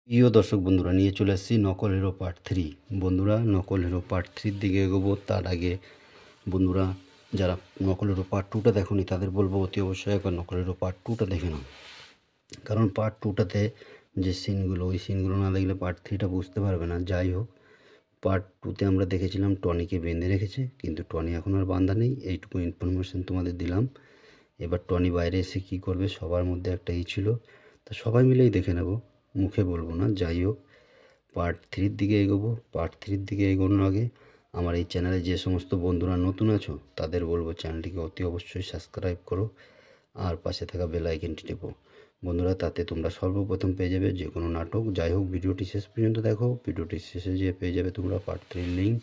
প্রিয় দর্শক বন্ধুরা, নিয়ে চলে আসছি নকল হিরো পার্ট 3। বন্ধুরা, নকল হিরো পার্ট 3 দিকে এগোবো তার আগে বন্ধুরা, যারা নকল হিরো পার্ট 2টা দেখোনি তাদের বলবো অতি অবশ্যই একবার নকল হিরো পার্ট 2টা দেখে নাও। কারণ পার্ট 2টাতে যে সিনগুলো, ওই সিনগুলো না দেখলে পার্ট 3টা বুঝতে পারবে না। যাই হোক, পার্ট 2তে আমরা দেখেছিলাম টনিকে বেঁধে রেখেছে, কিন্তু টনি এখন আর বাঁধা নেই। এইটুকু ইনফরমেশন তোমাদের দিলাম। এবার টনি বাইরে এসে কী করবে, সবার মধ্যে একটা ছিল, তা সবাই মিলেই দেখে নেব, মুখে বলবো না। যাই হোক, পার্ট 3-র দিকে এগোবো। পার্ট 3-র দিকে এগোনোর আগে আমার এই চ্যানেলে যে সমস্ত বন্ধুরা নতুন আছো তাদের বলবো চ্যানেলটিকে অতি অবশ্যই সাবস্ক্রাইব করো আর পাশে থাকা বেল আইকনটি টেপো। বন্ধুরা, তাতে তোমরা সর্বপ্রথম পেয়ে যাবে যে কোনো নাটক। যাই হোক, ভিডিওটি শেষ পর্যন্ত দেখো। ভিডিওটি শেষে যেয়ে পেয়ে যাবে তোমরা পার্ট 3-র লিঙ্ক।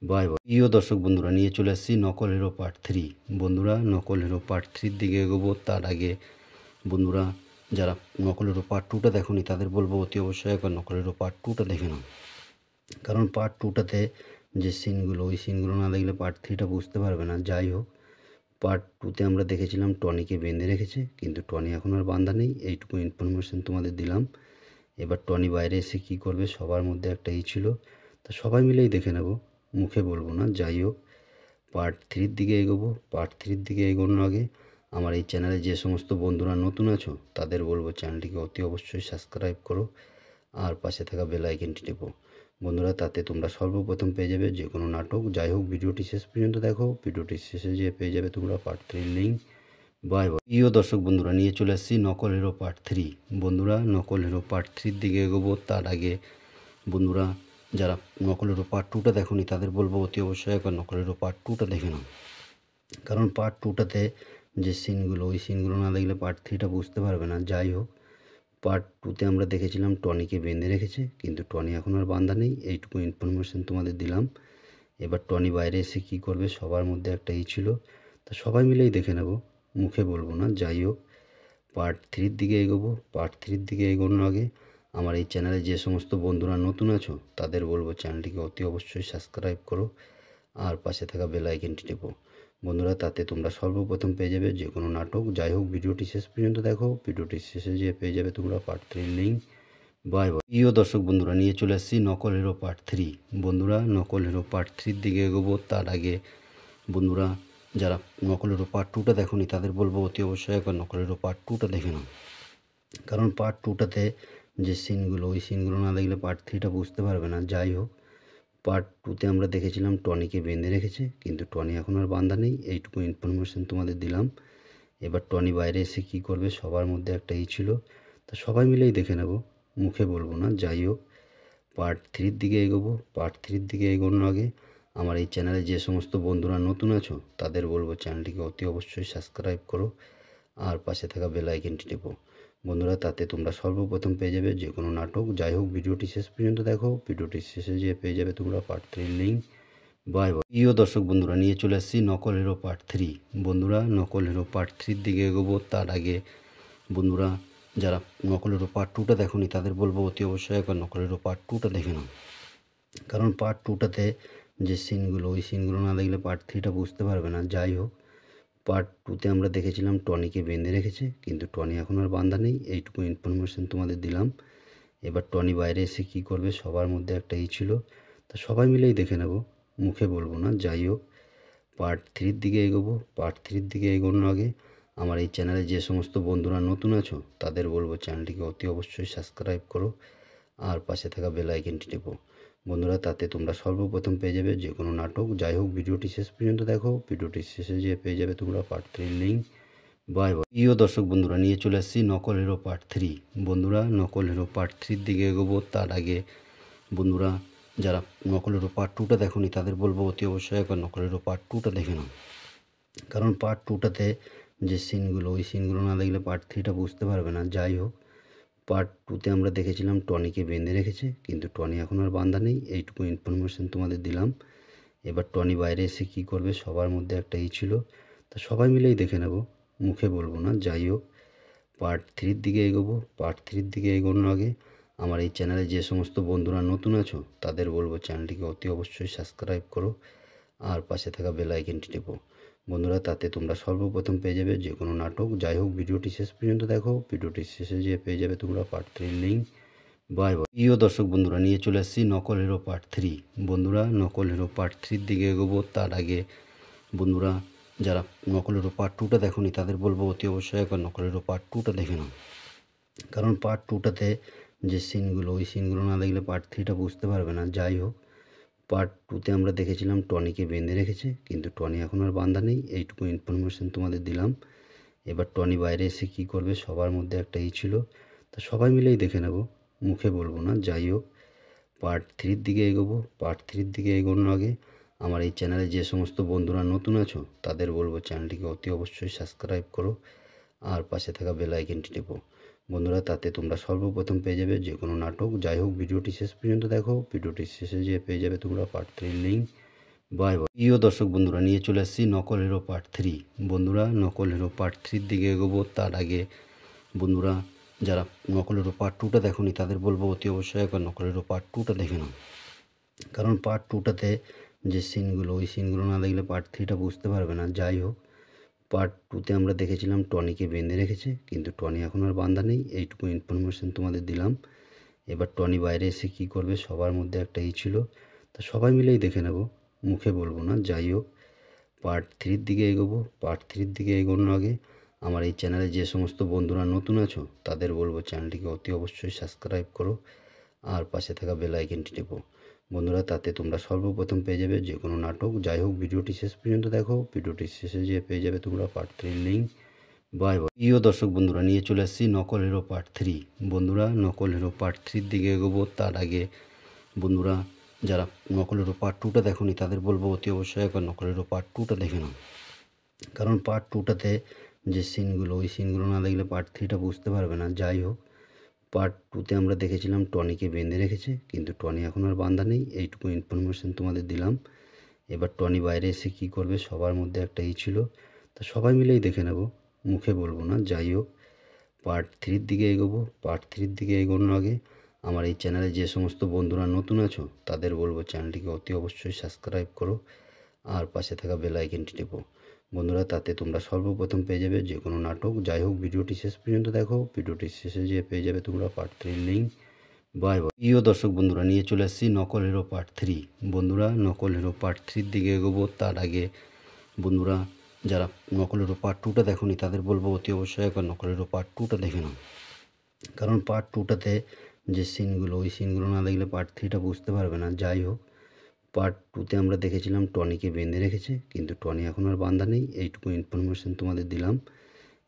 Bye bye. প্রিয় দর্শক বন্ধুরা, নিয়ে চলে আসছি নকল হিরো পার্ট 3। বন্ধুরা, নকল হিরো পার্ট 3-র দিকে এগোবো তার আগে বন্ধুরা, যারা নকল হিরো পার্ট 2টা দেখোনি তাদের বলবো অতি অবশ্যই একবার নকল হিরো পার্ট 2টা দেখে নাও। কারণ পার্ট 2টাতে যে সিনগুলো, ওই সিনগুলো না দেখলে পার্ট 3টা বুঝতে পারবে না। যাই হোক, পার্ট 2তে আমরা দেখেছিলাম টনিকে বেঁধে রেখেছে, কিন্তু টনি এখন আর বাঁধা নেই। এইটুকু ইনফরমেশন তোমাদের দিলাম। এবার টনি বাইরে এসে কী করবে, সবার মধ্যে একটা ছিল, তা সবাই মিলেই দেখে নেব, মুখে বলবো না। যাই হোক, পার্ট 3-র দিকে এগোবো। পার্ট 3-র দিকে এগোনোর আগে আমার এই চ্যানেলে যে সমস্ত বন্ধুরা নতুন আছো তাদের বলবো চ্যানেলটিকে অতি অবশ্যই সাবস্ক্রাইব করো আর পাশে থাকা বেল আইকনটি টেপো। বন্ধুরা, তাতে তোমরা সর্বপ্রথম পেয়ে যাবে যে কোনো নাটক। যাই হোক, ভিডিওটি শেষ পর্যন্ত দেখো। ভিডিওটি শেষে যেয়ে পেয়ে যাবে তোমরা পার্ট 3-র লিঙ্ক। Bye bye. প্রিয় দর্শক বন্ধুরা, নিয়ে চলে আসছি নকল হিরো পার্ট 3। বন্ধুরা, নকল হিরো পার্ট 3-র দিকে এগোবো তার আগে বন্ধুরা, যারা নকল হিরো পার্ট 2টা দেখোনি তাদের বলবো অতি অবশ্যই একবার নকল হিরো পার্ট 2টা দেখে নাও। কারণ পার্ট 2টাতে যে সিনগুলো, ওই সিনগুলো না দেখলে পার্ট 3টা বুঝতে পারবে না। যাই হোক, পার্ট 2তে আমরা দেখেছিলাম টনিকে বেঁধে রেখেছে, কিন্তু টনি এখন আর বাঁধা নেই। এইটুকু ইনফরমেশন তোমাদের দিলাম। এবার টনি বাইরে এসে কী করবে, সবার মধ্যে একটা ছিল, তা সবাই মিলেই দেখে নেব, মুখে বলবো না। যাই হোক, পার্ট 3-র দিকে এগোবো। পার্ট 3-র দিকে এগোনোর আগে আমার এই চ্যানেলে যে সমস্ত বন্ধুরা নতুন আছো তাদের বলবো চ্যানেলটিকে অতি অবশ্যই সাবস্ক্রাইব করো আর পাশে থাকা বেল আইকনটি টেপো। বন্ধুরা, তাতে তোমরা সর্বপ্রথম পেয়ে যাবে যে কোনো নাটক। যাই হোক, ভিডিওটি শেষ পর্যন্ত দেখো। ভিডিওটি শেষে যেয়ে পেয়ে যাবে তোমরা পার্ট 3-র লিঙ্ক। Bye bye. প্রিয় দর্শক বন্ধুরা, নিয়ে চলে আসছি নকল হিরো পার্ট 3। বন্ধুরা, নকল হিরো পার্ট 3-র দিকে এগোবো তার আগে বন্ধুরা, যারা নকল হিরো পার্ট 2টা দেখোনি তাদের বলবো অতি অবশ্যই একবার নকল হিরো পার্ট 2টা দেখে নাও। কারণ পার্ট 2টাতে যে সিনগুলো, ওই সিনগুলো না দেখলে পার্ট 3টা বুঝতে পারবে না। যাই হোক, পার্ট 2তে আমরা দেখেছিলাম টনিকে বেঁধে রেখেছে, কিন্তু টনি এখন আর বাঁধা নেই। এইটুকু ইনফরমেশন তোমাদের দিলাম। এবার টনি বাইরে এসে কী করবে, সবার মধ্যে একটা ছিল, তা সবাই মিলেই দেখে নেব, মুখে বলবো না। যাই হোক, পার্ট 3-র দিকে এগোবো। পার্ট 3-র দিকে এগোনোর আগে আমার এই চ্যানেলে যে সমস্ত বন্ধুরা নতুন আছো তাদের বলবো চ্যানেলটিকে অতি অবশ্যই সাবস্ক্রাইব করো আর পাশে থাকা বেল আইকনটি টেপো। বন্ধুরা, তাতে তোমরা সর্বপ্রথম পেয়ে যাবে যে কোনো নাটক। যাই হোক, ভিডিওটি শেষ পর্যন্ত দেখো। ভিডিওটি শেষে যেয়ে পেয়ে যাবে তোমরা পার্ট 3-র লিঙ্ক। Bye bye. প্রিয় দর্শক বন্ধুরা, নিয়ে চলে আসছি নকল হিরো পার্ট 3। বন্ধুরা, নকল হিরো পার্ট 3-র দিকে এগোবো তার আগে বন্ধুরা, যারা নকল হিরো পার্ট 2টা দেখোনি তাদের বলবো অতি অবশ্যই একবার নকল হিরো পার্ট 2টা দেখে নাও। কারণ পার্ট 2টাতে যে সিনগুলো, ওই সিনগুলো না দেখলে পার্ট 3টা বুঝতে পারবে না। যাই হোক, পার্ট 2তে আমরা দেখেছিলাম টনিকে বেঁধে রেখেছে, কিন্তু টনি এখন আর বাঁধা নেই। এইটুকু ইনফরমেশন তোমাদের দিলাম। এবার টনি বাইরে এসে কী করবে, সবার মধ্যে একটা ছিল, তা সবাই মিলেই দেখে নেব, মুখে বলবো না। যাই হোক, পার্ট 3-র দিকে এগোবো। পার্ট 3-র দিকে এগোনোর আগে আমার এই চ্যানেলে যে সমস্ত বন্ধুরা নতুন আছো তাদের বলবো চ্যানেলটিকে অতি অবশ্যই সাবস্ক্রাইব করো আর পাশে থাকা বেল আইকনটি টেপো। বন্ধুরা, তাতে তোমরা সর্বপ্রথম পেয়ে যাবে যে কোনো নাটক। যাই হোক, ভিডিওটি শেষ পর্যন্ত দেখো। ভিডিওটি শেষে যেয়ে পেয়ে যাবে তোমরা পার্ট 3-র লিঙ্ক। Bye bye. প্রিয় দর্শক বন্ধুরা, নিয়ে চলে আসছি নকল হিরো পার্ট 3। বন্ধুরা, নকল হিরো পার্ট 3-র দিকে এগোবো তার আগে বন্ধুরা, যারা নকল হিরো পার্ট 2টা দেখোনি তাদের বলবো অতি অবশ্যই একবার নকল হিরো পার্ট 2টা দেখে নাও। কারণ পার্ট 2টাতে যে সিনগুলো, ওই সিনগুলো না দেখলে পার্ট 3টা বুঝতে পারবে না। যাই হোক, পার্ট 2তে আমরা দেখেছিলাম টনিকে বেঁধে রেখেছে, কিন্তু টনি এখন আর বাঁধা নেই। এইটুকু ইনফরমেশন তোমাদের দিলাম। এবার টনি বাইরে এসে কী করবে, সবার মধ্যে একটা ছিল, তা সবাই মিলেই দেখে নেব, মুখে বলবো না। যাই হোক, পার্ট 3-র দিকে এগোবো। পার্ট 3-র দিকে এগোনোর আগে আমার এই চ্যানেলে যে সমস্ত বন্ধুরা নতুন আছো তাদের বলবো চ্যানেলটিকে অতি অবশ্যই সাবস্ক্রাইব করো আর পাশে থাকা বেল আইকনটি টেপো। বন্ধুরা, তাতে তোমরা সর্বপ্রথম পেয়ে যাবে যে কোনো নাটক। যাই হোক, ভিডিওটি শেষ পর্যন্ত দেখো। ভিডিওটি শেষে যেয়ে পেয়ে যাবে তোমরা পার্ট 3-র লিঙ্ক। Bye bye. প্রিয় দর্শক বন্ধুরা, নিয়ে চলে আসছি নকল হিরো পার্ট 3। বন্ধুরা, নকল হিরো পার্ট 3 দিকে এগোবো তার আগে বন্ধুরা, যারা নকল হিরো পার্ট 2টা দেখোনি তাদের বলবো অতি অবশ্যই একবার নকল হিরো পার্ট 2টা দেখে নাও। কারণ পার্ট 2টাতে যে সিনগুলো, ওই সিনগুলো না দেখলে পার্ট 3টা বুঝতে পারবে না। যাই হোক, পার্ট 2তে আমরা দেখেছিলাম টনিকে বেঁধে রেখেছে, কিন্তু টনি এখন আর বাঁধা নেই। এইটুকু ইনফরমেশন তোমাদের দিলাম। এবার টনি বাইরে এসে কী করবে, সবার মধ্যে একটা ছিল, তা সবাই মিলেই দেখে নেব, মুখে বলবো না। যাই হোক, পার্ট 3-র দিকে এগোবো। পার্ট 3-র দিকে এগোনোর আগে আমার এই চ্যানেলে যে সমস্ত বন্ধুরা নতুন আছো তাদের বলবো চ্যানেলটিকে অতি অবশ্যই সাবস্ক্রাইব করো আর পাশে থাকা বেল আইকনটি টেপো। বন্ধুরা, তাতে তোমরা সর্বপ্রথম পেয়ে যাবে যে কোনো নাটক। যাই হোক, ভিডিওটি শেষ পর্যন্ত দেখো। ভিডিওটি শেষে যেয়ে পেয়ে যাবে তোমরা পার্ট 3-র লিঙ্ক। Bye bye. প্রিয় দর্শক বন্ধুরা, নিয়ে চলে আসছি নকল হিরো পার্ট 3। বন্ধুরা, নকল হিরো পার্ট 3-র দিকে এগোবো তার আগে বন্ধুরা, যারা নকল হিরো পার্ট 2টা দেখোনি তাদের বলবো অতি অবশ্যই একবার নকল হিরো পার্ট 2টা দেখে নাও। কারণ পার্ট 2টাতে যে সিনগুলো, ওই সিনগুলো না দেখলে পার্ট 3টা বুঝতে পারবে না। যাই হোক, পার্ট 2তে আমরা দেখেছিলাম টনিকে বেঁধে রেখেছে, কিন্তু টনি এখন আর বাঁধা নেই। এইটুকু ইনফরমেশন তোমাদের দিলাম। এবার টনি বাইরে এসে কী করবে, সবার মধ্যে একটা ছিল, তা সবাই মিলেই দেখে নেব, মুখে বলবো না। যাই হোক, পার্ট 3-র দিকে এগোবো। পার্ট 3-র দিকে এগোনোর আগে আমার এই চ্যানেলে যে সমস্ত বন্ধুরা নতুন আছো তাদের বলবো চ্যানেলটিকে অতি অবশ্যই সাবস্ক্রাইব করো আর পাশে থাকা বেল আইকনটি টেপো। বন্ধুরা, তাতে তোমরা সর্বপ্রথম পেয়ে যাবে যে কোনো নাটক। যাই হোক, ভিডিওটি শেষ পর্যন্ত দেখো। ভিডিওটি শেষে যেয়ে পেয়ে যাবে তোমরা পার্ট 3-র লিঙ্ক। Bye bye. প্রিয় দর্শক বন্ধুরা, নিয়ে চলে আসছি নকল হিরো পার্ট 3। বন্ধুরা, নকল হিরো পার্ট 3-র দিকে এগোবো তার আগে বন্ধুরা, যারা নকল হিরো পার্ট 2টা দেখোনি তাদের বলবো অতি অবশ্যই একবার নকল হিরো পার্ট 2টা দেখে নাও। কারণ পার্ট 2টাতে যে সিনগুলো, ওই সিনগুলো না দেখলে পার্ট 3টা বুঝতে পারবে না। যাই হোক, পার্ট 2তে আমরা দেখেছিলাম টনিকে বেঁধে রেখেছে, কিন্তু টনি এখন আর বাঁধা নেই। এইটুকু ইনফরমেশন তোমাদের দিলাম। এবার টনি বাইরে এসে কী করবে, সবার মধ্যে একটা ছিল, তা সবাই মিলেই দেখে নেব, মুখে বলবো না। যাই হোক, পার্ট 3-র দিকে এগোবো। পার্ট 3-র দিকে এগোনোর আগে আমার এই চ্যানেলে যে সমস্ত বন্ধুরা নতুন আছো তাদের বলবো চ্যানেলটিকে অতি অবশ্যই সাবস্ক্রাইব করো আর পাশে থাকা বেল আইকনটি টেপো। বন্ধুরা, তাতে তোমরা সর্বপ্রথম পেয়ে যাবে যে কোনো নাটক। যাই হোক, ভিডিওটি শেষ পর্যন্ত দেখো। ভিডিওটি শেষে যেয়ে পেয়ে যাবে তোমরা পার্ট 3-র লিঙ্ক। Bye bye. প্রিয় দর্শক বন্ধুরা, নিয়ে চলে আসছি নকল হিরো পার্ট 3। বন্ধুরা, নকল হিরো পার্ট 3-র দিকে এগোবো তার আগে বন্ধুরা, যারা নকল হিরো পার্ট 2টা দেখোনি তাদের বলবো অতি অবশ্যই একবার নকল হিরো পার্ট 2টা দেখে নাও। কারণ পার্ট 2টাতে যে সিনগুলো, ওই সিনগুলো না দেখলে পার্ট 3টা বুঝতে পারবে না। যাই হোক, পার্ট 2তে আমরা দেখেছিলাম টনিকে বেঁধে রেখেছে, কিন্তু টনি এখন আর বাঁধা নেই। এইটুকু ইনফরমেশন তোমাদের দিলাম।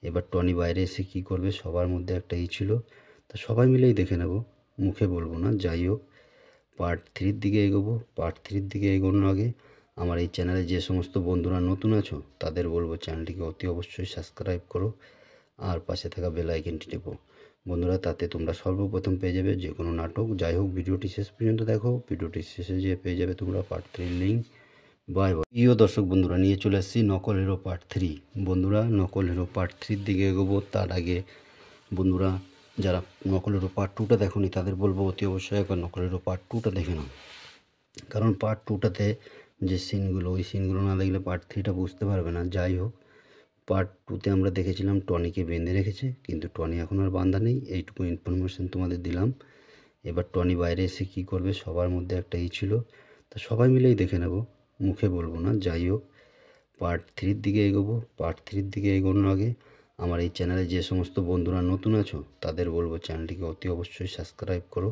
এবার টনি বাইরে এসে কী করবে, সবার মধ্যে একটা ছিল, তা সবাই মিলেই দেখে নেব, মুখে বলবো না। যাই হোক, পার্ট 3-র দিকে এগোবো। পার্ট 3-র দিকে এগোনোর আগে আমার এই চ্যানেলে যে সমস্ত বন্ধুরা নতুন আছো তাদের বলবো চ্যানেলটিকে অতি অবশ্যই সাবস্ক্রাইব করো আর পাশে থাকা বেল আইকনটি টেপো। বন্ধুরা, তাতে তোমরা সর্বপ্রথম পেয়ে যাবে যে কোনো নাটক। যাই হোক, ভিডিওটি শেষ পর্যন্ত দেখো। ভিডিওটি শেষে যেয়ে পেয়ে যাবে তোমরা পার্ট 3-র লিঙ্ক। Bye bye. প্রিয় দর্শক বন্ধুরা, নিয়ে চলে আসছি নকল হিরো পার্ট 3। বন্ধুরা, নকল হিরো পার্ট 3-র দিকে এগোবো তার আগে বন্ধুরা, যারা নকল হিরো পার্ট 2টা দেখোনি তাদের বলবো অতি অবশ্যই একবার নকল হিরো পার্ট 2টা দেখে নাও। কারণ পার্ট 2টাতে যে সিনগুলো, ওই সিনগুলো না দেখলে পার্ট 3টা বুঝতে পারবে না। যাই হোক, পার্ট 2তে আমরা দেখেছিলাম টনিকে বেঁধে রেখেছে, কিন্তু টনি এখন আর বাঁধা নেই। এইটুকু ইনফরমেশন তোমাদের দিলাম। এবার টনি বাইরে এসে কী করবে, সবার মধ্যে একটা ছিল, তা সবাই মিলেই দেখে নেব, মুখে বলবো না। যাই হোক, পার্ট 3-র দিকে এগোবো। পার্ট 3-র দিকে এগোনোর আগে আমার এই চ্যানেলে যে সমস্ত বন্ধুরা নতুন আছো তাদের বলবো চ্যানেলটিকে অতি অবশ্যই সাবস্ক্রাইব করো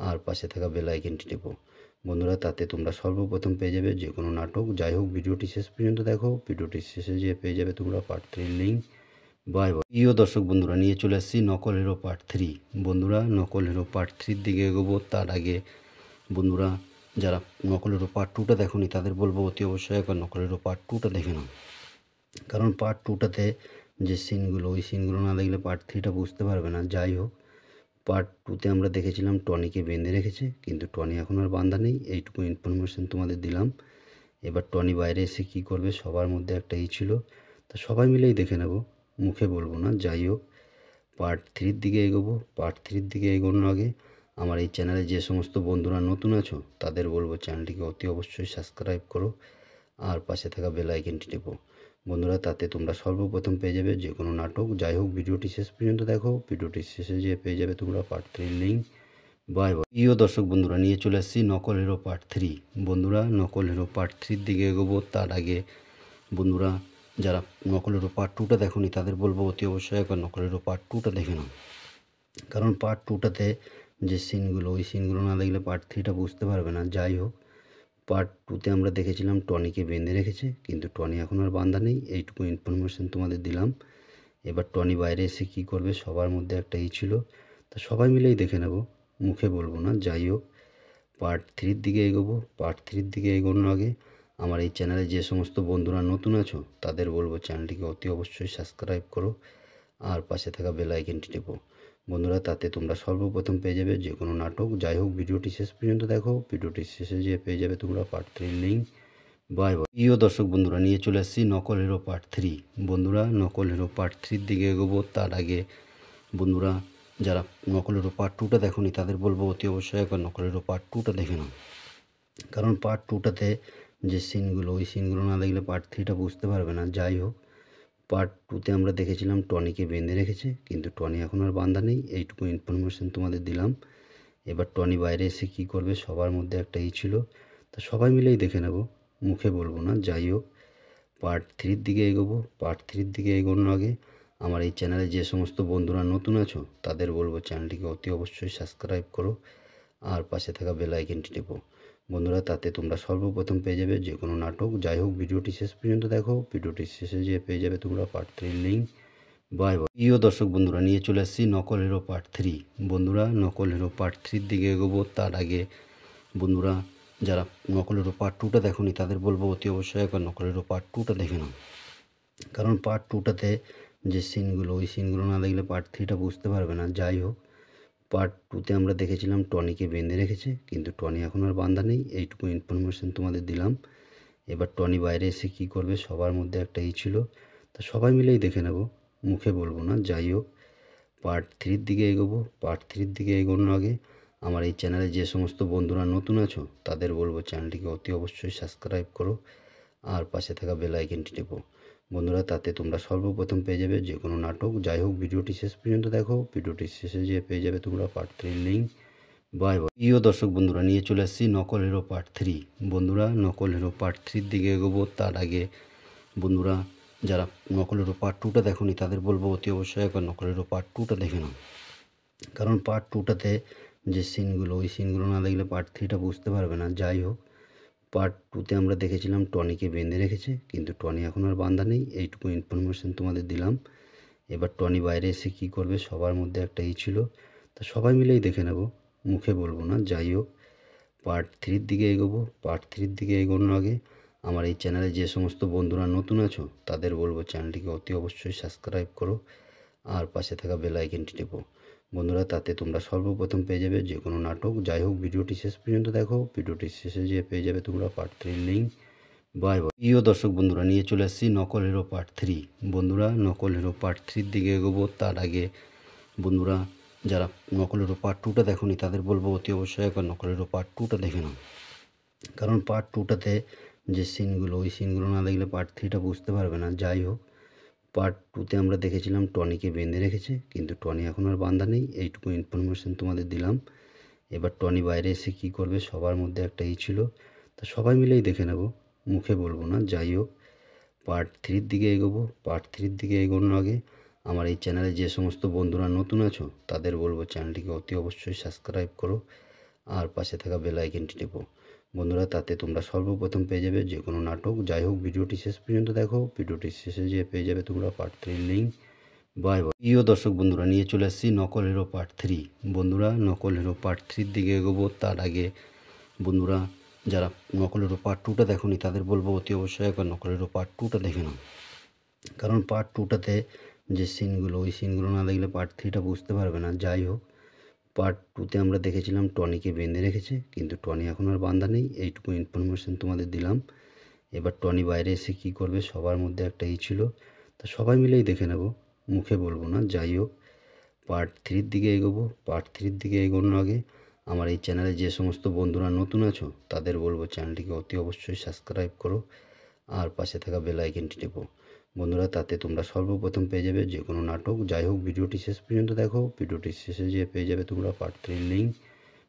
আর পাশে থাকা বেল আইকনটি টেপো। বন্ধুরা, তাতে তোমরা সর্বপ্রথম পেয়ে যাবে যে কোনো নাটক। যাই হোক, ভিডিওটি শেষ পর্যন্ত দেখো। ভিডিওটি শেষে যেয়ে পেয়ে যাবে তোমরা পার্ট 3-র লিঙ্ক। Bye bye. প্রিয় দর্শক বন্ধুরা, নিয়ে চলে আসছি নকল হিরো পার্ট 3। বন্ধুরা, নকল হিরো পার্ট 3-র দিকে এগোবো তার আগে বন্ধুরা, যারা নকল হিরো পার্ট 2টা দেখোনি তাদের বলবো অতি অবশ্যই একবার নকল হিরো পার্ট 2টা দেখে নাও। কারণ পার্ট 2টাতে যে সিনগুলো, ওই সিনগুলো না দেখলে পার্ট 3টা বুঝতে পারবে না। যাই হোক, পার্ট 2তে আমরা দেখেছিলাম টনিকে বেঁধে রেখেছে, কিন্তু টনি এখন আর বাঁধা নেই। এইটুকু ইনফরমেশন তোমাদের দিলাম। এবার টনি বাইরে এসে কী করবে, সবার মধ্যে একটা ছিল, তা সবাই মিলেই দেখে নেব, মুখে বলবো না। যাই হোক, পার্ট 3-র দিকে এগোবো। পার্ট 3-র দিকে এগোনোর আগে আমার এই চ্যানেলে যে সমস্ত বন্ধুরা নতুন আছো তাদের বলবো চ্যানেলটিকে অতি অবশ্যই সাবস্ক্রাইব করো আর পাশে থাকা বেল আইকনটি টেপো। বন্ধুরা, তাতে তোমরা সর্বপ্রথম পেয়ে যাবে যে কোনো নাটক। যাই হোক, ভিডিওটি শেষ পর্যন্ত দেখো। ভিডিওটি শেষে যেয়ে পেয়ে যাবে তোমরা পার্ট 3-র লিঙ্ক। Bye bye. প্রিয় দর্শক বন্ধুরা, নিয়ে চলে আসছি নকল হিরো পার্ট 3। বন্ধুরা, নকল হিরো পার্ট 3 দিকে এগোবো তার আগে বন্ধুরা, যারা নকল হিরো পার্ট 2টা দেখোনি তাদের বলবো অতি অবশ্যই একবার নকল হিরো পার্ট 2টা দেখে নাও। কারণ পার্ট 2টাতে যে সিনগুলো, ওই সিনগুলো না দেখলে পার্ট 3টা বুঝতে পারবে না। যাই হোক, পার্ট 2তে আমরা দেখেছিলাম টনিকে বেঁধে রেখেছে, কিন্তু টনি এখন আর বাঁধা নেই। এইটুকু ইনফরমেশন তোমাদের দিলাম। এবার টনি বাইরে এসে কী করবে, সবার মধ্যে একটা ছিল, তা সবাই মিলেই দেখে নেব, মুখে বলবো না। যাই হোক, পার্ট 3-র দিকে এগোবো। পার্ট 3-র দিকে এগোনোর আগে আমার এই চ্যানেলে যে সমস্ত বন্ধুরা নতুন আছো তাদের বলবো চ্যানেলটিকে অতি অবশ্যই সাবস্ক্রাইব করো আর পাশে থাকা বেল আইকনটি টেপো। বন্ধুরা, তাতে তোমরা সর্বপ্রথম পেয়ে যাবে যে কোনো নাটক। যাই হোক, ভিডিওটি শেষ পর্যন্ত দেখো। ভিডিওটি শেষে যেয়ে পেয়ে যাবে তোমরা পার্ট 3-র লিঙ্ক। Bye bye. প্রিয় দর্শক বন্ধুরা, নিয়ে চলে আসছি নকল হিরো পার্ট 3। বন্ধুরা, নকল হিরো পার্ট 3-র দিকে এগোবো তার আগে বন্ধুরা, যারা নকল হিরো পার্ট 2টা দেখোনি তাদের বলবো অতি অবশ্যই একবার নকল হিরো পার্ট 2টা দেখে নাও। কারণ পার্ট 2টাতে যে সিনগুলো, ওই সিনগুলো না দেখলে পার্ট 3টা বুঝতে পারবে না। যাই হোক, পার্ট 2তে আমরা দেখেছিলাম টনিকে বেঁধে রেখেছে, কিন্তু টনি এখন আর বাঁধা নেই। এইটুকু ইনফরমেশন তোমাদের দিলাম। এবার টনি বাইরে এসে কী করবে, সবার মধ্যে একটা ছিল, তা সবাই মিলেই দেখে নেব, মুখে বলবো না। যাই হোক, পার্ট 3-র দিকে এগোবো। পার্ট 3-র দিকে এগোনোর আগে আমার এই চ্যানেলে যে সমস্ত বন্ধুরা নতুন আছো তাদের বলবো চ্যানেলটিকে অতি অবশ্যই সাবস্ক্রাইব করো আর পাশে থাকা বেল আইকনটি টেপো। বন্ধুরা, তাতে তোমরা সর্বপ্রথম পেয়ে যাবে যে কোনো নাটক। যাই হোক, ভিডিওটি শেষ পর্যন্ত দেখো। ভিডিওটি শেষে যেয়ে পেয়ে যাবে তোমরা পার্ট 3-র লিঙ্ক। Bye bye. প্রিয় দর্শক বন্ধুরা, নিয়ে চলে আসছি নকল হিরো পার্ট 3। বন্ধুরা, নকল হিরো পার্ট 3-র দিকে এগোবো তার আগে বন্ধুরা, যারা নকল হিরো পার্ট 2টা দেখোনি তাদের বলবো অতি অবশ্যই একবার নকল হিরো পার্ট 2টা দেখে নাও। কারণ পার্ট 2টাতে যে সিনগুলো, ওই সিনগুলো না দেখলে পার্ট 3টা বুঝতে পারবে না। যাই হোক, পার্ট 2তে আমরা দেখেছিলাম টনিকে বেঁধে রেখেছে, কিন্তু টনি এখন আর বাঁধা নেই। এইটুকু ইনফরমেশন তোমাদের দিলাম। এবার টনি বাইরে এসে কী করবে, সবার মধ্যে একটা ছিল, তা সবাই মিলেই দেখে নেব, মুখে বলবো না। যাই হোক, পার্ট 3-র দিকে এগোবো। পার্ট 3-র দিকে এগোনোর আগে আমার এই চ্যানেলে যে সমস্ত বন্ধুরা নতুন আছো তাদের বলবো চ্যানেলটিকে অতি অবশ্যই সাবস্ক্রাইব করো আর পাশে থাকা বেল আইকনটি টেপো। বন্ধুরা, তাতে তোমরা সর্বপ্রথম পেয়ে যাবে যে কোনো নাটক। যাই হোক, ভিডিওটি শেষ পর্যন্ত দেখো। ভিডিওটি শেষে যেয়ে পেয়ে যাবে তোমরা পার্ট 3-র লিঙ্ক। Bye bye. প্রিয় দর্শক বন্ধুরা, নিয়ে চলে আসছি নকল হিরো পার্ট 3। বন্ধুরা, নকল হিরো পার্ট 3-র দিকে এগোবো তার আগে বন্ধুরা, যারা নকল হিরো পার্ট 2টা দেখোনি তাদের বলবো অতি অবশ্যই একবার নকল হিরো পার্ট 2টা দেখে নাও। কারণ পার্ট 2টাতে যে সিনগুলো, ওই সিনগুলো না দেখলে পার্ট 3টা বুঝতে পারবে না। যাই হোক, পার্ট 2তে আমরা দেখেছিলাম টনিকে বেঁধে রেখেছে, কিন্তু টনি এখন আর বাঁধা নেই। এইটুকু ইনফরমেশন তোমাদের দিলাম। এবার টনি বাইরে এসে কী করবে, সবার মধ্যে একটা ছিল, তা সবাই মিলেই দেখে নেব, মুখে বলবো না। যাই হোক, পার্ট 3-র দিকে এগোবো। পার্ট 3-র দিকে এগোনোর আগে আমার এই চ্যানেলে যে সমস্ত বন্ধুরা নতুন আছো তাদের বলবো চ্যানেলটিকে অতি অবশ্যই সাবস্ক্রাইব করো আর পাশে থাকা বেল আইকনটি টেপো। বন্ধুরা, তাতে তোমরা সর্বপ্রথম পেয়ে যাবে যে কোনো নাটক। যাই হোক, ভিডিওটি শেষ পর্যন্ত দেখো। ভিডিওটি শেষে যেয়ে পেয়ে যাবে তোমরা পার্ট 3-র লিঙ্ক। Bye bye. প্রিয় দর্শক বন্ধুরা, নিয়ে চলে আসছি নকল হিরো পার্ট 3। বন্ধুরা, নকল হিরো পার্ট 3-র দিকে এগোবো তার আগে বন্ধুরা, যারা নকল হিরো পার্ট 2টা দেখোনি তাদের বলবো অতি অবশ্যই একবার নকল হিরো পার্ট 2টা দেখে নাও। কারণ পার্ট 2টাতে যে সিনগুলো, ওই সিনগুলো না দেখলে পার্ট 3টা বুঝতে পারবে না। যাই হোক, পার্ট 2তে আমরা দেখেছিলাম টনিকে বেঁধে রেখেছে, কিন্তু টনি এখন আর বাঁধা নেই। এইটুকু ইনফরমেশন তোমাদের দিলাম। এবার টনি বাইরে এসে কী করবে, সবার মধ্যে একটা ছিল, তা সবাই মিলেই দেখে নেব, মুখে বলবো না। যাই হোক, পার্ট 3-র দিকে এগোবো। পার্ট 3-র দিকে এগোনোর আগে আমার এই চ্যানেলে যে সমস্ত বন্ধুরা নতুন আছো তাদের বলবো চ্যানেলটিকে অতি অবশ্যই সাবস্ক্রাইব করো আর পাশে থাকা বেল আইকনটি টেপো। বন্ধুরা, তাতে তোমরা সর্বপ্রথম পেয়ে যাবে যে কোনো নাটক। যাই হোক, ভিডিওটি শেষ পর্যন্ত দেখো। ভিডিওটি শেষে যেয়ে পেয়ে যাবে তোমরা পার্ট 3-র লিঙ্ক। Bye bye. প্রিয় দর্শক বন্ধুরা, নিয়ে চলে আসছি নকল হিরো পার্ট 3। বন্ধুরা, নকল হিরো পার্ট 3-র দিকে এগোবো তার আগে বন্ধুরা, যারা নকল হিরো পার্ট 2টা দেখোনি তাদের বলবো অতি অবশ্যই একবার নকল হিরো পার্ট 2টা দেখে নাও। কারণ পার্ট 2টাতে যে সিনগুলো, ওই সিনগুলো না দেখলে পার্ট 3টা বুঝতে পারবে না। যাই হোক, পার্ট 2তে আমরা দেখেছিলাম টনিকে বেঁধে রেখেছে, কিন্তু টনি এখন আর বাঁধা নেই। এইটুকু ইনফরমেশন তোমাদের দিলাম। এবার টনি বাইরে এসে কী করবে, সবার মধ্যে একটা ছিল, তা সবাই মিলেই দেখে নেব, মুখে বলবো না। যাই হোক, পার্ট 3-র দিকে এগোবো। পার্ট 3-র দিকে এগোনোর আগে আমার এই চ্যানেলে যে সমস্ত বন্ধুরা নতুন আছো তাদের বলবো চ্যানেলটিকে অতি অবশ্যই সাবস্ক্রাইব করো আর পাশে থাকা বেল আইকনটি টেপো। বন্ধুরা, তাতে তোমরা সর্বপ্রথম পেয়ে যাবে যে কোনো নাটক। যাই হোক, ভিডিওটি শেষ পর্যন্ত দেখো। ভিডিওটি শেষে যেয়ে পেয়ে যাবে তোমরা পার্ট 3-র লিঙ্ক।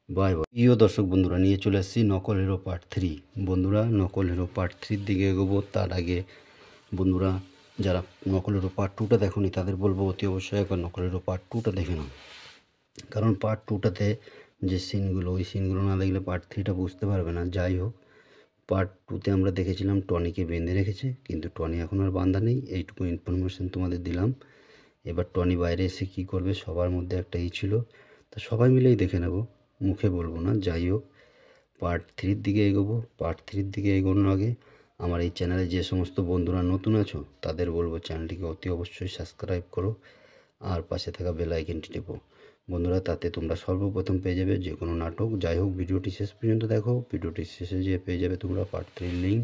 Bye bye. প্রিয় দর্শক বন্ধুরা, নিয়ে চলে আসছি নকল হিরো পার্ট 3। বন্ধুরা, নকল হিরো পার্ট 3 দিকে এগোবো তার আগে বন্ধুরা, যারা নকল হিরো পার্ট 2টা দেখোনি তাদের বলবো অতি অবশ্যই একবার নকল হিরো পার্ট 2টা দেখে নাও। কারণ পার্ট 2টাতে যে সিনগুলো, ওই সিনগুলো না দেখলে পার্ট 3টা বুঝতে পারবে না। যাই হোক, পার্ট 2তে আমরা দেখেছিলাম টনিকে বেঁধে রেখেছে, কিন্তু টনি এখন আর বাঁধা নেই। এইটুকু ইনফরমেশন তোমাদের দিলাম। এবার টনি বাইরে এসে কী করবে, সবার মধ্যে একটা ছিল, তা সবাই মিলেই দেখে নেব, মুখে বলবো না। যাই হোক, পার্ট 3-র দিকে এগোবো। পার্ট 3-র দিকে এগোনোর আগে আমার এই চ্যানেলে যে সমস্ত বন্ধুরা নতুন আছো তাদের বলবো চ্যানেলটিকে অতি অবশ্যই সাবস্ক্রাইব করো আর পাশে থাকা বেল আইকনটি টেপো। বন্ধুরা, তাতে তোমরা সর্বপ্রথম পেয়ে যাবে যে কোনো নাটক। যাই হোক, ভিডিওটি শেষ পর্যন্ত দেখো। ভিডিওটি শেষে যেয়ে পেয়ে যাবে তোমরা পার্ট 3-র লিঙ্ক।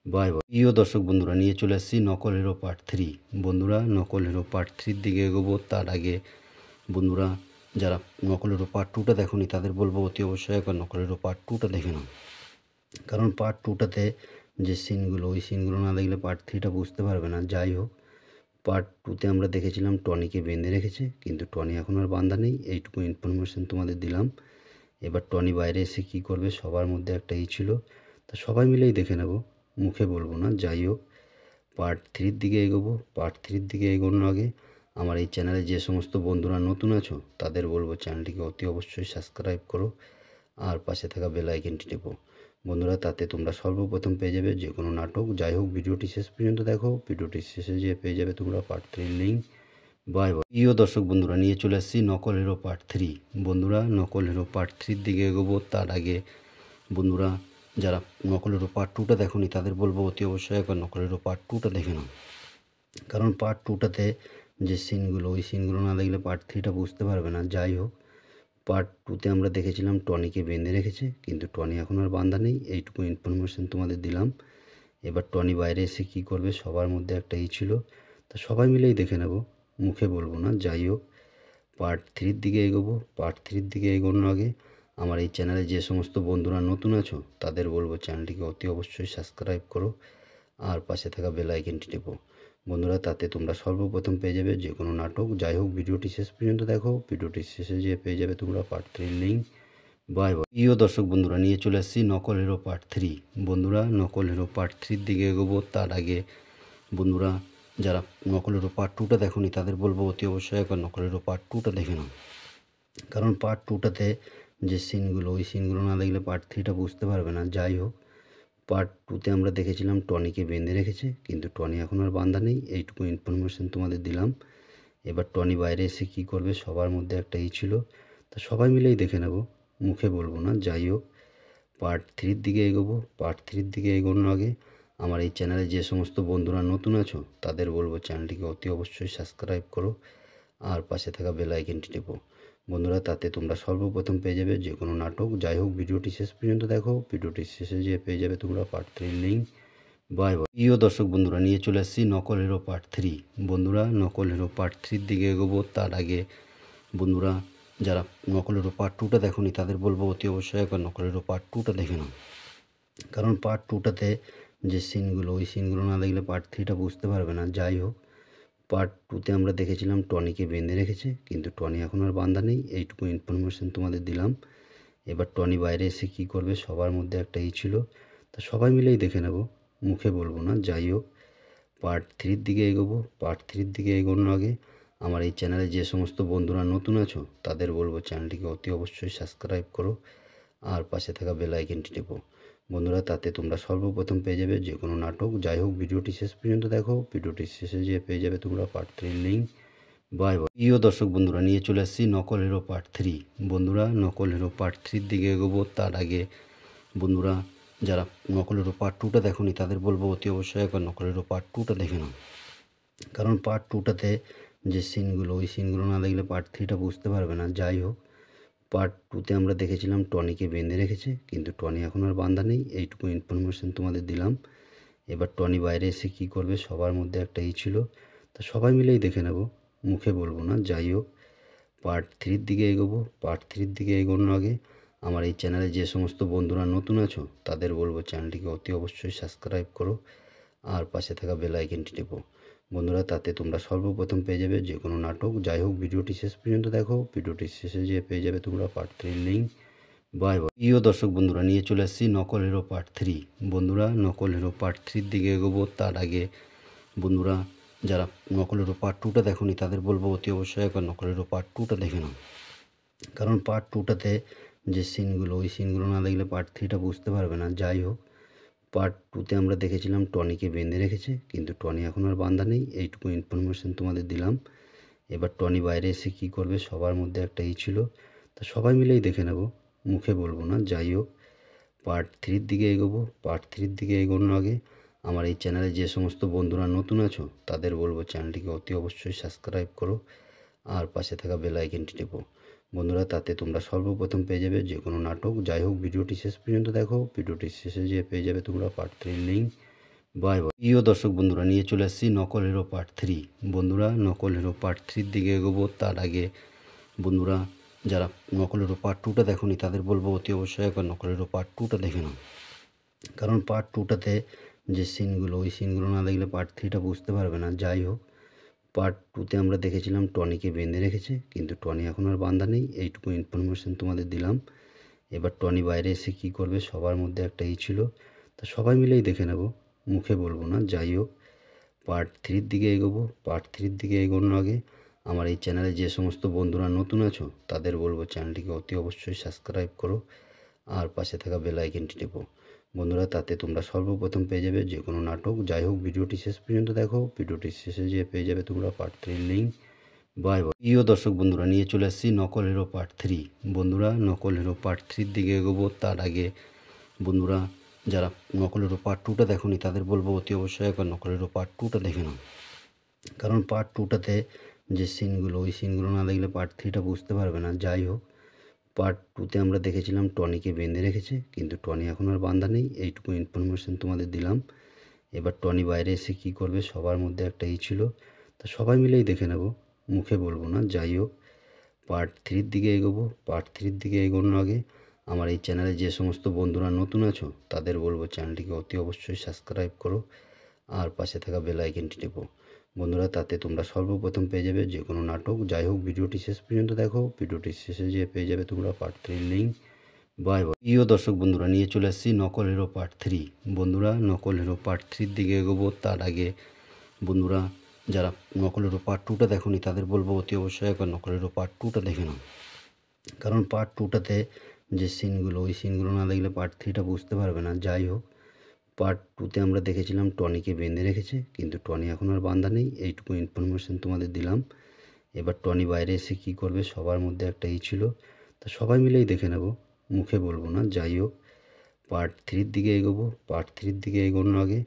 Bye bye. প্রিয় দর্শক বন্ধুরা, নিয়ে চলে আসছি নকল হিরো পার্ট 3। বন্ধুরা, নকল হিরো পার্ট 3-র দিকে এগোবো তার আগে বন্ধুরা, যারা নকল হিরো পার্ট 2টা দেখোনি তাদের বলবো অতি অবশ্যই একবার নকল হিরো পার্ট 2টা দেখে নাও। কারণ পার্ট 2টাতে যে সিনগুলো, ওই সিনগুলো না দেখলে পার্ট 3টা বুঝতে পারবে না। যাই হোক, পার্ট 2তে আমরা দেখেছিলাম টনিকে বেঁধে রেখেছে, কিন্তু টনি এখন আর বাঁধা নেই। এইটুকু ইনফরমেশন তোমাদের দিলাম। এবার টনি বাইরে এসে কী করবে, সবার মধ্যে একটা ছিল, তা সবাই মিলেই দেখে নেব, মুখে বলবো না। যাই হোক, পার্ট 3-র দিকে এগোবো। পার্ট 3-র দিকে এগোনোর আগে আমার এই চ্যানেলে যে সমস্ত বন্ধুরা নতুন আছো তাদের বলবো চ্যানেলটিকে অতি অবশ্যই সাবস্ক্রাইব করো আর পাশে থাকা বেল আইকনটি টেপো। বন্ধুরা, তাতে তোমরা সর্বপ্রথম পেয়ে যাবে যে কোনো নাটক। যাই হোক, ভিডিওটি শেষ পর্যন্ত দেখো। ভিডিওটি শেষে যেয়ে পেয়ে যাবে তোমরা পার্ট 3-র লিঙ্ক। Bye bye. প্রিয় দর্শক বন্ধুরা, নিয়ে চলে আসছি নকল হিরো পার্ট 3। বন্ধুরা, নকল হিরো পার্ট 3-র দিকে এগোবো তার আগে বন্ধুরা, যারা নকল হিরো পার্ট 2টা দেখোনি তাদের বলবো অতি অবশ্যই একবার নকল হিরো পার্ট 2টা দেখে নাও। কারণ পার্ট 2টাতে যে সিনগুলো, ওই সিনগুলো না দেখলে পার্ট 3টা বুঝতে পারবে না। যাই হোক, পার্ট 2তে আমরা দেখেছিলাম টনিকে বেঁধে রেখেছে, কিন্তু টনি এখন আর বাঁধা নেই। এইটুকু ইনফরমেশন তোমাদের দিলাম। এবার টনি বাইরে এসে কী করবে, সবার মধ্যে একটা ছিল, তা সবাই মিলেই দেখে নেব, মুখে বলবো না। যাই হোক, পার্ট 3-র দিকে এগোবো। পার্ট 3-র দিকে এগোনোর আগে আমার এই চ্যানেলে যে সমস্ত বন্ধুরা নতুন আছো তাদের বলবো চ্যানেলটিকে অতি অবশ্যই সাবস্ক্রাইব করো আর পাশে থাকা বেল আইকনটি টেপো। বন্ধুরা, তাতে তোমরা সর্বপ্রথম পেয়ে যাবে যে কোনো নাটক। যাই হোক, ভিডিওটি শেষ পর্যন্ত দেখো। ভিডিওটি শেষে যেয়ে পেয়ে যাবে তোমরা পার্ট 3-র লিঙ্ক। Bye bye. প্রিয় দর্শক বন্ধুরা, নিয়ে চলে আসছি নকল হিরো পার্ট 3। বন্ধুরা, নকল হিরো পার্ট 3-র দিকে এগোবো তার আগে বন্ধুরা, যারা নকল হিরো পার্ট 2টা দেখোনি তাদের বলবো অতি অবশ্যই একবার নকল হিরো পার্ট 2টা দেখে নাও। কারণ পার্ট 2টাতে যে সিনগুলো, ওই সিনগুলো না দেখলে পার্ট 3টা বুঝতে পারবে না। যাই হোক, পার্ট 2তে আমরা দেখেছিলাম টনিকে বেঁধে রেখেছে, কিন্তু টনি এখন আর বাঁধা নেই। এইটুকু ইনফরমেশন তোমাদের দিলাম। এবার টনি বাইরে এসে কী করবে, সবার মধ্যে একটা ছিল, তা সবাই মিলেই দেখে নেব, মুখে বলবো না। যাই হোক, পার্ট 3-র দিকে এগোবো। পার্ট 3-র দিকে এগোনোর আগে আমার এই চ্যানেলে যে সমস্ত বন্ধুরা নতুন আছো তাদের বলবো চ্যানেলটিকে অতি অবশ্যই সাবস্ক্রাইব করো আর পাশে থাকা বেল আইকনটি টেপো। বন্ধুরা, তাতে তোমরা সর্বপ্রথম পেয়ে যাবে যে কোনো নাটক। যাই হোক, ভিডিওটি শেষ পর্যন্ত দেখো। ভিডিওটি শেষে যেয়ে পেয়ে যাবে তোমরা পার্ট 3-র লিঙ্ক। Bye bye. প্রিয় দর্শক বন্ধুরা, নিয়ে চলে আসছি নকল হিরো পার্ট 3। বন্ধুরা, নকল হিরো পার্ট 3-র দিকে এগোবো তার আগে বন্ধুরা, যারা নকল হিরো পার্ট 2টা দেখোনি তাদের বলবো অতি অবশ্যই একবার নকল হিরো পার্ট 2টা দেখে নাও। কারণ পার্ট 2টাতে যে সিনগুলো, ওই সিনগুলো না দেখলে পার্ট 3টা বুঝতে পারবে না। যাই হোক, পার্ট 2তে আমরা দেখেছিলাম টনিকে বেঁধে রেখেছে, কিন্তু টনি এখন আর বাঁধা নেই। এইটুকু ইনফরমেশন তোমাদের দিলাম। এবার টনি বাইরে এসে কী করবে, সবার মধ্যে একটা ছিল, তা সবাই মিলেই দেখে নেব, মুখে বলবো না। যাই হোক, পার্ট 3-র দিকে এগোবো। পার্ট 3-র দিকে এগোনোর আগে আমার এই চ্যানেলে যে সমস্ত বন্ধুরা নতুন আছো তাদের বলবো চ্যানেলটিকে অতি অবশ্যই সাবস্ক্রাইব করো আর পাশে থাকা বেল আইকনটি টেপো। বন্ধুরা, তাতে তোমরা সর্বপ্রথম পেয়ে যাবে যে কোনো নাটক। যাই হোক, ভিডিওটি শেষ পর্যন্ত দেখো। ভিডিওটি শেষে যেয়ে পেয়ে যাবে তোমরা পার্ট 3-র লিঙ্ক। Bye bye. প্রিয় দর্শক বন্ধুরা, নিয়ে চলে আসছি নকল হিরো পার্ট 3। বন্ধুরা, নকল হিরো পার্ট 3-র দিকে এগোবো তার আগে বন্ধুরা, যারা নকল হিরো পার্ট 2টা দেখোনি তাদের বলবো অতি অবশ্যই একবার নকল হিরো পার্ট 2টা দেখে নাও। কারণ পার্ট 2টাতে যে সিনগুলো, ওই সিনগুলো না দেখলে পার্ট 3টা বুঝতে পারবে না। যাই হোক, পার্ট 2তে আমরা দেখেছিলাম টনিকে বেঁধে রেখেছে, কিন্তু টনি এখন আর বাঁধা নেই। এইটুকু ইনফরমেশন তোমাদের দিলাম। এবার টনি বাইরে এসে কী করবে, সবার মধ্যে একটা ছিল, তা সবাই মিলেই দেখে নেব, মুখে বলবো না। যাই হোক, পার্ট 3-র দিকে এগোবো। পার্ট 3-র দিকে এগোনোর আগে আমার এই চ্যানেলে যে সমস্ত বন্ধুরা নতুন আছো তাদের বলবো চ্যানেলটিকে অতি অবশ্যই সাবস্ক্রাইব করো আর পাশে থাকা বেল আইকনটি টেপো। বন্ধুরা, তাতে তোমরা সর্বপ্রথম পেয়ে যাবে যে কোনো নাটক। যাই হোক, ভিডিওটি শেষ পর্যন্ত দেখো। ভিডিওটি শেষে যেয়ে পেয়ে যাবে তোমরা পার্ট 3-র লিঙ্ক। Bye bye. প্রিয় দর্শক বন্ধুরা, নিয়ে চলে আসছি নকল হিরো পার্ট 3। বন্ধুরা, নকল হিরো পার্ট 3 দিকে এগোবো তার আগে বন্ধুরা, যারা নকল হিরো পার্ট 2টা দেখোনি তাদের বলবো অতি অবশ্যই একবার নকল হিরো পার্ট 2টা দেখে নাও। কারণ পার্ট 2টাতে যে সিনগুলো, ওই সিনগুলো না দেখলে পার্ট 3টা বুঝতে পারবে না। যাই হোক, পার্ট 2তে আমরা দেখেছিলাম টনিকে বেঁধে রেখেছে, কিন্তু টনি এখন আর বাঁধা নেই। এইটুকু ইনফরমেশন তোমাদের দিলাম। এবার টনি বাইরে এসে কী করবে, সবার মধ্যে একটা ছিল, তা সবাই মিলেই দেখে নেব, মুখে বলবো না। যাই হোক, পার্ট 3-র দিকে এগোবো। পার্ট 3-র দিকে এগোনোর আগে আমার এই চ্যানেলে যে সমস্ত বন্ধুরা নতুন আছো তাদের বলবো চ্যানেলটিকে অতি অবশ্যই সাবস্ক্রাইব করো আর পাশে থাকা বেল আইকনটি টেপো। বন্ধুরা, তাতে তোমরা সর্বপ্রথম পেয়ে যাবে যে কোনো নাটক। যাই হোক, ভিডিওটি শেষ পর্যন্ত দেখো। ভিডিওটি শেষে যেয়ে পেয়ে যাবে তোমরা পার্ট 3-র লিঙ্ক। Bye bye. প্রিয় দর্শক বন্ধুরা, নিয়ে চলে আসছি নকল হিরো পার্ট 3। বন্ধুরা, নকল হিরো পার্ট 3-র দিকে এগোবো তার আগে বন্ধুরা, যারা নকল হিরো পার্ট 2টা দেখোনি তাদের বলবো অতি অবশ্যই একবার নকল হিরো পার্ট 2টা দেখে নাও। কারণ পার্ট 2টাতে যে সিনগুলো, ওই সিনগুলো না দেখলে পার্ট 3টা বুঝতে পারবে না। যাই হোক, পার্ট 2তে আমরা দেখেছিলাম টনিকে বেঁধে রেখেছে, কিন্তু টনি এখন আর বাঁধা নেই। এইটুকু ইনফরমেশন তোমাদের দিলাম। এবার টনি বাইরে এসে কী করবে, সবার মধ্যে একটা ছিল, তা সবাই মিলেই দেখে নেব, মুখে বলবো না। যাই হোক, পার্ট 3-র দিকে এগোবো। পার্ট 3-র দিকে এগোনোর আগে আমার এই চ্যানেলে যে সমস্ত বন্ধুরা নতুন আছো তাদের বলবো চ্যানেলটিকে অতি অবশ্যই সাবস্ক্রাইব করো আর পাশে থাকা বেল আইকনটি টেপো। বন্ধুরা, তাতে তোমরা সর্বপ্রথম পেয়ে যাবে যে কোনো নাটক। যাই হোক, ভিডিওটি শেষ পর্যন্ত দেখো। ভিডিওটি শেষে যেয়ে পেয়ে যাবে তোমরা পার্ট 3-র লিঙ্ক। Bye bye. প্রিয় দর্শক বন্ধুরা, নিয়ে চলে আসছি নকল হিরো পার্ট 3। বন্ধুরা, নকল হিরো পার্ট 3-র দিকে এগোবো তার আগে বন্ধুরা, যারা নকল হিরো পার্ট 2টা দেখোনি তাদের বলবো অতি অবশ্যই একবার নকল হিরো পার্ট 2টা দেখে নাও। কারণ পার্ট 2টাতে যে সিনগুলো, ওই সিনগুলো না দেখলে পার্ট 3টা বুঝতে পারবে না। যাই হোক, পার্ট 2তে আমরা দেখেছিলাম টনিকে বেঁধে রেখেছে, কিন্তু টনি এখন আর বাঁধা নেই। এইটুকু ইনফরমেশন তোমাদের দিলাম। এবার টনি বাইরে এসে কী করবে, সবার মধ্যে একটা ছিল, তা সবাই মিলেই দেখে নেব, মুখে বলবো না। যাই হোক, পার্ট 3-র দিকে এগোবো। পার্ট 3-র দিকে এগোনোর আগে আমার এই চ্যানেলে যে সমস্ত বন্ধুরা নতুন আছো তাদের বলবো চ্যানেলটিকে অতি অবশ্যই সাবস্ক্রাইব করো আর পাশে থাকা বেল আইকনটি টেপো। বন্ধুরা, তাতে তোমরা সর্বপ্রথম পেয়ে যাবে যে কোনো নাটক। যাই হোক, ভিডিওটি শেষ পর্যন্ত দেখো। ভিডিওটি শেষে যেয়ে পেয়ে যাবে তোমরা পার্ট 3-র লিঙ্ক। Bye bye. প্রিয় দর্শক বন্ধুরা, নিয়ে চলে আসছি নকল হিরো পার্ট 3। বন্ধুরা, নকল হিরো পার্ট 3-র দিকে এগোবো তার আগে বন্ধুরা, যারা নকল হিরো পার্ট 2টা দেখোনি তাদের বলবো অতি অবশ্যই একবার নকল হিরো পার্ট 2টা দেখে নাও। কারণ পার্ট 2টাতে যে সিনগুলো, ওই সিনগুলো না দেখলে পার্ট 3টা বুঝতে পারবে না। যাই হোক, পার্ট 2তে আমরা দেখেছিলাম টনিকে বেঁধে রেখেছে, কিন্তু টনি এখন আর বাঁধা নেই। এইটুকু ইনফরমেশন তোমাদের দিলাম। এবার টনি বাইরে এসে কী করবে, সবার মধ্যে একটা ছিল, তা সবাই মিলেই দেখে নেব, মুখে বলবো না। যাই হোক, পার্ট 3-র দিকে এগোবো। পার্ট 3-র দিকে এগোনোর আগে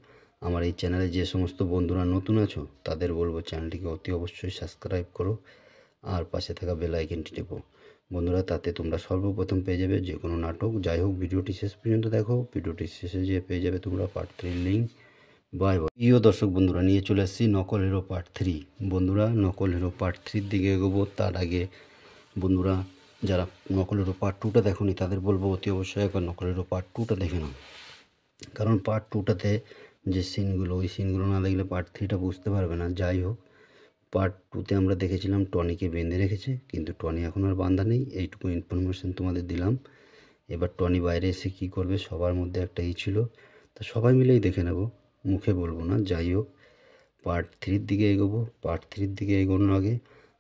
আমার এই চ্যানেলে যে সমস্ত বন্ধুরা নতুন আছো তাদের বলবো চ্যানেলটিকে অতি অবশ্যই সাবস্ক্রাইব করো আর পাশে থাকা বেল আইকনটি টেপো। বন্ধুরা, তাতে তোমরা সর্বপ্রথম পেয়ে যাবে যে কোনো নাটক। যাই হোক, ভিডিওটি শেষ পর্যন্ত দেখো। ভিডিওটি শেষে যেয়ে পেয়ে যাবে তোমরা পার্ট 3-র লিঙ্ক। Bye bye. প্রিয় দর্শক বন্ধুরা, নিয়ে চলে আসছি নকল হিরো পার্ট 3। বন্ধুরা, নকল হিরো পার্ট 3-র দিকে এগোবো তার আগে বন্ধুরা, যারা নকল হিরো পার্ট 2টা দেখোনি তাদের বলবো অতি অবশ্যই একবার নকল হিরো পার্ট 2টা দেখে নাও। কারণ পার্ট 2টাতে যে সিনগুলো, ওই সিনগুলো না দেখলে পার্ট 3টা বুঝতে পারবে না। যাই হোক, পার্ট 2তে আমরা দেখেছিলাম টনিকে বেঁধে রেখেছে, কিন্তু টনি এখন আর বাঁধা নেই। এইটুকু ইনফরমেশন তোমাদের দিলাম। এবার টনি বাইরে এসে কী করবে, সবার মধ্যে একটা ছিল, তা সবাই মিলেই দেখে নেব, মুখে বলবো না। যাই হোক, পার্ট 3-র দিকে এগোবো। পার্ট 3-র দিকে এগোনোর আগে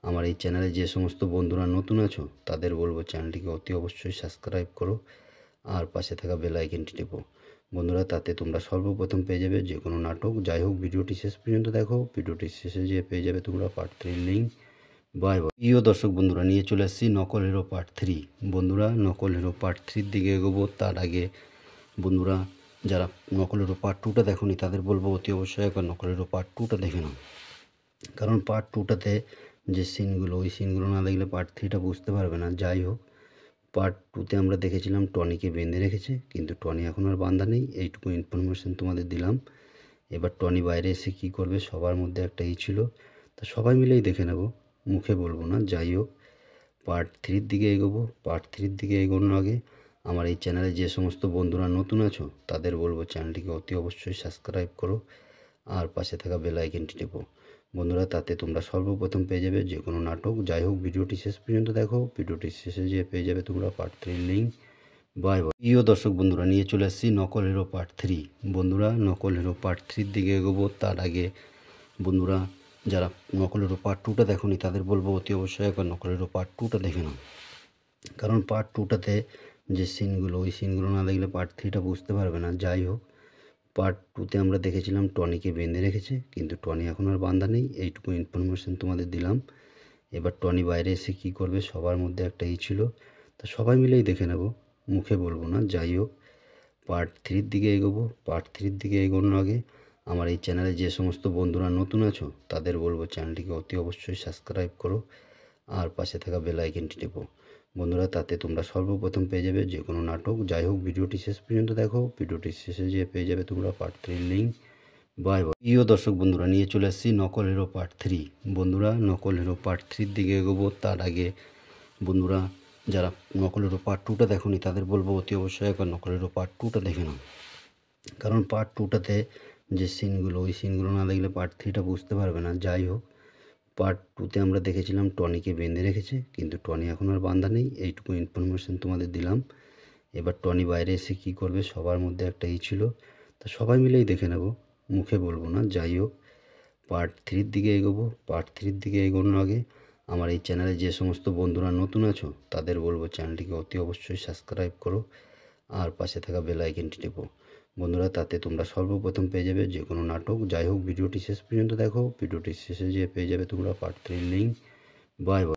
আমার এই চ্যানেলে যে সমস্ত বন্ধুরা নতুন আছো তাদের বলবো চ্যানেলটিকে অতি অবশ্যই সাবস্ক্রাইব করো আর পাশে থাকা বেল আইকনটি টেপো। বন্ধুরা, তাতে তোমরা সর্বপ্রথম পেয়ে যাবে যে কোনো নাটক। যাই হোক, ভিডিওটি শেষ পর্যন্ত দেখো। ভিডিওটি শেষে যেয়ে পেয়ে যাবে তোমরা পার্ট 3-র লিঙ্ক। Bye bye. প্রিয় দর্শক বন্ধুরা, নিয়ে চলে আসছি নকল হিরো পার্ট 3। বন্ধুরা, নকল হিরো পার্ট 3-র দিকে এগোবো তার আগে বন্ধুরা, যারা নকল হিরো পার্ট 2টা দেখোনি তাদের বলবো অতি অবশ্যই একবার নকল হিরো পার্ট 2টা দেখে নাও। কারণ পার্ট 2টাতে যে সিনগুলো, ওই সিনগুলো না দেখলে পার্ট 3টা বুঝতে পারবে না। যাই হোক, পার্ট 2তে আমরা দেখেছিলাম টনিকে বেঁধে রেখেছে, কিন্তু টনি এখন আর বাঁধা নেই। এইটুকু ইনফরমেশন তোমাদের দিলাম। এবার টনি বাইরে এসে কী করবে, সবার মধ্যে একটা ছিল, তা সবাই মিলেই দেখে নেব, মুখে বলবো না। যাই হোক, পার্ট 3-র দিকে এগোবো। পার্ট 3-র দিকে এগোনোর আগে আমার এই চ্যানেলে যে সমস্ত বন্ধুরা নতুন আছো তাদের বলবো চ্যানেলটিকে অতি অবশ্যই সাবস্ক্রাইব করো আর পাশে থাকা বেল আইকনটি টেপো। বন্ধুরা, তাতে তোমরা সর্বপ্রথম পেয়ে যাবে যে কোনো নাটক। যাই হোক, ভিডিওটি শেষ পর্যন্ত দেখো। ভিডিওটি শেষে যেয়ে পেয়ে যাবে তোমরা পার্ট 3-র লিঙ্ক। Bye bye. প্রিয় দর্শক বন্ধুরা, নিয়ে চলে আসছি নকল হিরো পার্ট 3। বন্ধুরা, নকল হিরো পার্ট 3 দিকে এগোবো তার আগে বন্ধুরা, যারা নকল হিরো পার্ট 2টা দেখোনি তাদের বলবো অতি অবশ্যই একবার নকল হিরো পার্ট 2টা দেখে নাও। কারণ পার্ট 2টাতে যে সিনগুলো, ওই সিনগুলো না দেখলে পার্ট 3টা বুঝতে পারবে না। যাই হোক, পার্ট 2তে আমরা দেখেছিলাম টনিকে বেঁধে রেখেছে, কিন্তু টনি এখন আর বাঁধা নেই। এইটুকু ইনফরমেশন তোমাদের দিলাম। এবার টনি বাইরে এসে কী করবে, সবার মধ্যে একটা ছিল, তা সবাই মিলেই দেখে নেব, মুখে বলবো না। যাই হোক, পার্ট 3-র দিকে এগোবো। পার্ট 3-র দিকে এগোনোর আগে আমার এই চ্যানেলে যে সমস্ত বন্ধুরা নতুন আছো তাদের বলবো চ্যানেলটিকে অতি অবশ্যই সাবস্ক্রাইব করো আর পাশে থাকা বেল আইকনটি টেপো। বন্ধুরা, তাতে তোমরা সর্বপ্রথম পেয়ে যাবে যে কোনো নাটক। যাই হোক, ভিডিওটি শেষ পর্যন্ত দেখো। ভিডিওটি শেষে যেয়ে পেয়ে যাবে তোমরা পার্ট 3-র লিঙ্ক। Bye bye. প্রিয় দর্শক বন্ধুরা, নিয়ে চলে আসছি নকল হিরো পার্ট 3। বন্ধুরা, নকল হিরো পার্ট 3-র দিকে এগোবো তার আগে বন্ধুরা, যারা নকল হিরো পার্ট 2টা দেখোনি তাদের বলবো অতি অবশ্যই একবার নকল হিরো পার্ট 2টা দেখে নাও। কারণ পার্ট 2টাতে যে সিনগুলো, ওই সিনগুলো না দেখলে পার্ট 3টা বুঝতে পারবে না। যাই হোক, পার্ট 2তে আমরা দেখেছিলাম টনিকে বেঁধে রেখেছে, কিন্তু টনি এখন আর বাঁধা নেই। এইটুকু ইনফরমেশন তোমাদের দিলাম। এবার টনি বাইরে এসে কী করবে, সবার মধ্যে একটা ছিল, তা সবাই মিলেই দেখে নেব, মুখে বলবো না। যাই হোক, পার্ট 3-র দিকে এগোবো। পার্ট 3-র দিকে এগোনোর আগে আমার এই চ্যানেলে যে সমস্ত বন্ধুরা নতুন আছো তাদের বলবো চ্যানেলটিকে অতি অবশ্যই সাবস্ক্রাইব করো আর পাশে থাকা বেল আইকনটি টেপো। বন্ধুরা, তাতে তোমরা সর্বপ্রথম পেয়ে যাবে যে কোনো নাটক। যাই হোক, ভিডিওটি শেষ পর্যন্ত দেখো। ভিডিওটি শেষে যেয়ে পেয়ে যাবে তোমরা পার্ট 3-র লিঙ্ক। Bye bye.